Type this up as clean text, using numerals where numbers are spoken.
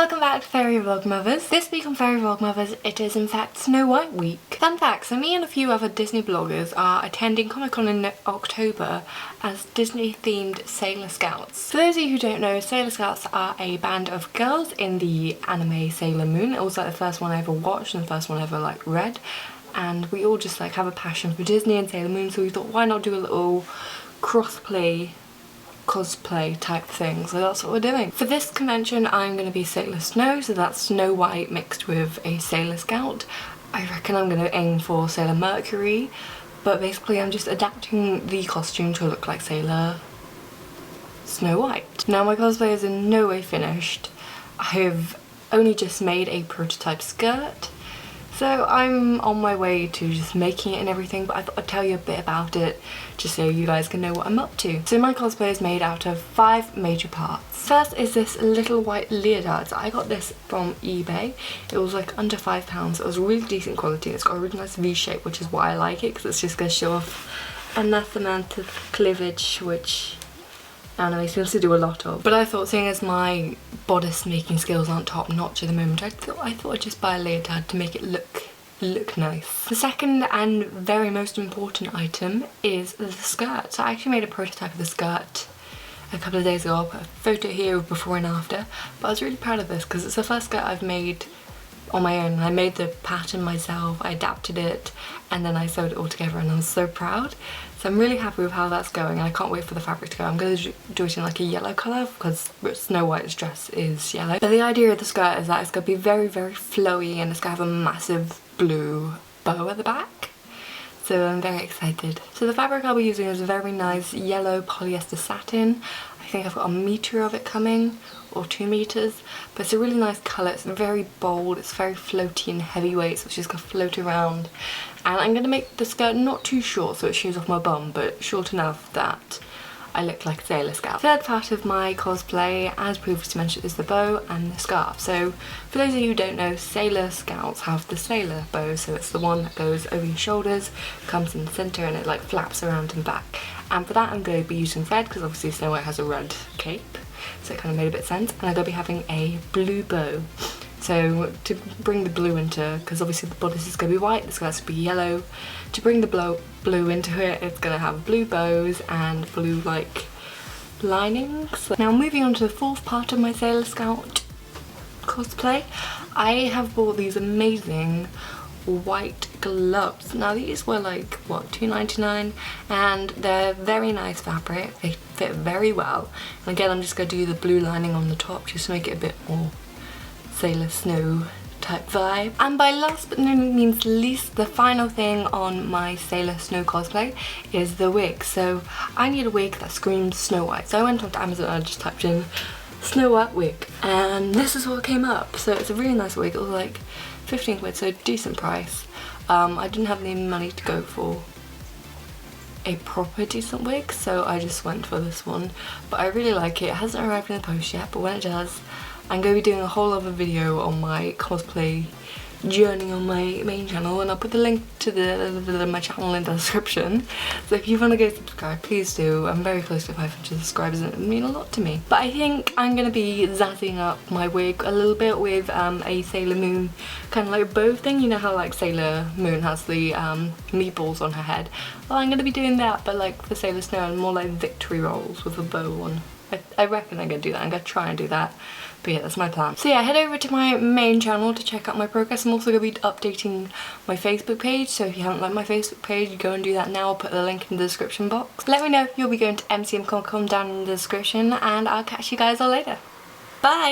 welcome back to Fairy Vlogmothers. This week on Fairy Vlogmothers, it is in fact Snow White week. Fun fact, so me and a few other Disney bloggers are attending Comic Con in October as Disney themed Sailor Scouts. For those of you who don't know, Sailor Scouts are a band of girls in the anime Sailor Moon. It was like the first one I ever watched and the first one I ever read. And we all just have a passion for Disney and Sailor Moon, so we thought why not do a little cosplay type thing, so that's what we're doing. For this convention I'm going to be Sailor Snow, so that's Snow White mixed with a Sailor Scout. I reckon I'm going to aim for Sailor Mercury, but basically I'm just adapting the costume to look like Sailor Snow White. Now my cosplay is in no way finished. I have only just made a prototype skirt, so I'm on my way to just making it and everything, but I thought I'd tell you a bit about it just so you guys can know what I'm up to. So my cosplay is made out of 5 major parts. First is this little white leotard. So I got this from eBay. It was like under £5. It was really decent quality. It's got a really nice V shape, which is why I like it, because it's just going to show off enough amount of cleavage, which anime seems to do a lot of. But I thought, seeing as my bodice making skills aren't top notch at the moment, I thought I'd just buy a leotard to make it look nice. The second and very most important item is the skirt. So I actually made a prototype of the skirt a couple of days ago. I'll put a photo here of before and after, but I was really proud of this because it's the first skirt I've made on my own. I made the pattern myself, I adapted it, and then I sewed it all together, and I'm so proud. So I'm really happy with how that's going, and I can't wait for the fabric to go. I'm going to do it in like a yellow colour because Snow White's dress is yellow. But the idea of the skirt is that it's going to be very, very flowy, and it's going to have a massive blue bow at the back. So I'm very excited. So the fabric I'll be using is a very nice yellow polyester satin. I think I've got 1 metre of it coming, or 2 meters, but it's a really nice colour. It's very bold, it's very floaty and heavyweight, so it's just gonna float around. And I'm gonna make the skirt not too short so it shows off my bum, but short enough that I look like a Sailor Scout. Third part of my cosplay, as previously mentioned, is the bow and the scarf. So for those of you who don't know, Sailor Scouts have the sailor bow, so it's the one that goes over your shoulders, comes in the centre, and it flaps around and back. And for that I'm going to be using red, because obviously Snow White has a red cape, so it kind of made a bit of sense. And I'm going to be having a blue bow. So to bring the blue into, because obviously the bodice is going to be white, the skirt's going to be yellow. To bring the blue into it, it's going to have blue bows and blue linings. Now moving on to the fourth part of my Sailor Scout cosplay, I have bought these amazing white gloves. Now these were what, $2.99, and they're very nice fabric. They fit very well. And again, I'm just going to do the blue lining on the top just to make it a bit more Sailor Snow type vibe. And by last but no means least, the final thing on my Sailor Snow cosplay is the wig. So I need a wig that screams Snow White. So I went onto Amazon and I just typed in Snow White wig, and this is what came up. So it's a really nice wig. It was like 15 quid, so a decent price. I didn't have any money to go for a proper decent wig, so I just went for this one. But I really like it. It hasn't arrived in the post yet, but when it does, I'm going to be doing a whole other video on my cosplay journey on my main channel, and I'll put the link to my channel in the description. So if you want to go subscribe, please do. I'm very close to 500 subscribers and it would mean a lot to me. But I think I'm going to be zazzing up my wig a little bit with a Sailor Moon kind of bow thing. You know how Sailor Moon has the meatballs on her head? Well, I'm going to be doing that, but for Sailor Snow, and more like victory rolls with a bow on. I reckon I'm going to do that. I'm going to try and do that. But yeah, that's my plan. So yeah, head over to my main channel to check out my progress. I'm also going to be updating my Facebook page, so if you haven't liked my Facebook page, go and do that now. I'll put the link in the description box. Let me know if you'll be going to MCM Comic Con down in the description, and I'll catch you guys all later. Bye!